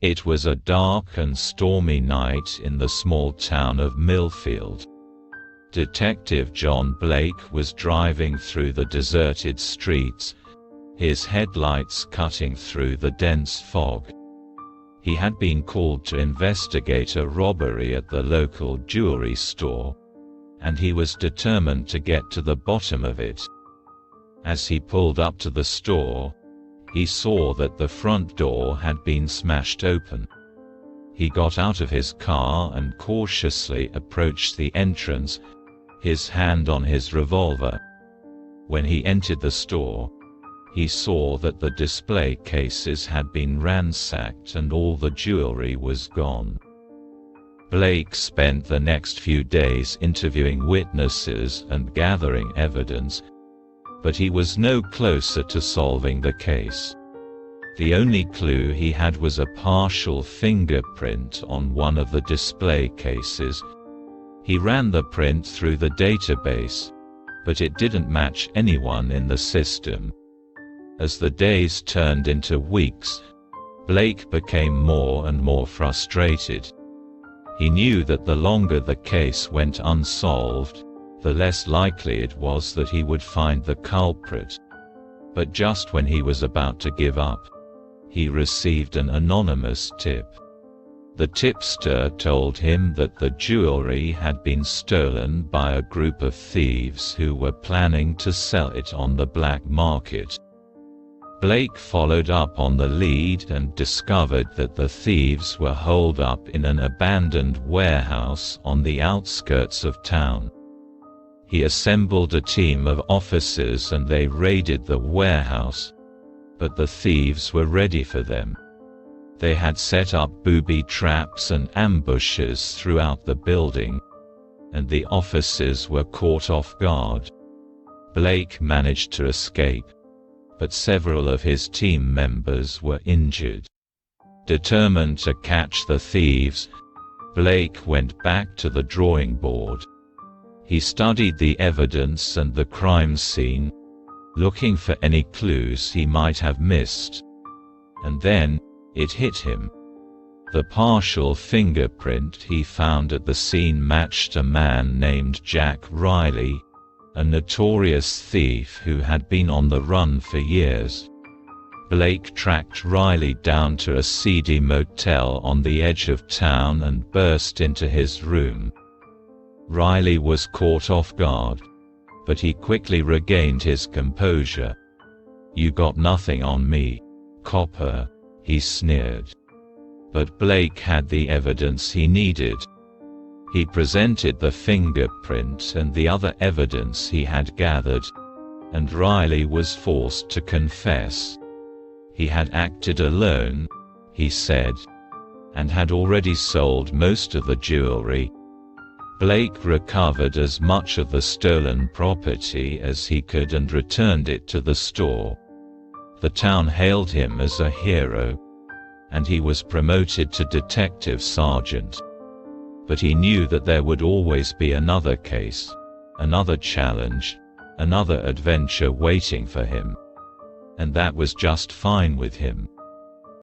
It was a dark and stormy night in the small town of Millfield. Detective John Blake was driving through the deserted streets, his headlights cutting through the dense fog. He had been called to investigate a robbery at the local jewelry store, and he was determined to get to the bottom of it. As he pulled up to the store, he saw that the front door had been smashed open. He got out of his car and cautiously approached the entrance, his hand on his revolver. When he entered the store, he saw that the display cases had been ransacked and all the jewelry was gone. Blake spent the next few days interviewing witnesses and gathering evidence, but he was no closer to solving the case. The only clue he had was a partial fingerprint on one of the display cases. He ran the print through the database, but it didn't match anyone in the system. As the days turned into weeks, Blake became more and more frustrated. He knew that the longer the case went unsolved, the less likely it was that he would find the culprit. But just when he was about to give up, he received an anonymous tip. The tipster told him that the jewelry had been stolen by a group of thieves who were planning to sell it on the black market. Blake followed up on the lead and discovered that the thieves were holed up in an abandoned warehouse on the outskirts of town. He assembled a team of officers and they raided the warehouse, but the thieves were ready for them. They had set up booby traps and ambushes throughout the building, and the officers were caught off guard. Blake managed to escape, but several of his team members were injured. Determined to catch the thieves, Blake went back to the drawing board. He studied the evidence and the crime scene, looking for any clues he might have missed. And then, it hit him. The partial fingerprint he found at the scene matched a man named Jack Riley, a notorious thief who had been on the run for years. Blake tracked Riley down to a seedy motel on the edge of town and burst into his room. Riley was caught off guard, but he quickly regained his composure. "You got nothing on me, copper," he sneered. But Blake had the evidence he needed. He presented the fingerprint and the other evidence he had gathered, and Riley was forced to confess. He had acted alone, he said, and had already sold most of the jewelry. Blake recovered as much of the stolen property as he could and returned it to the store. The town hailed him as a hero, and he was promoted to detective sergeant. But he knew that there would always be another case, another challenge, another adventure waiting for him. And that was just fine with him.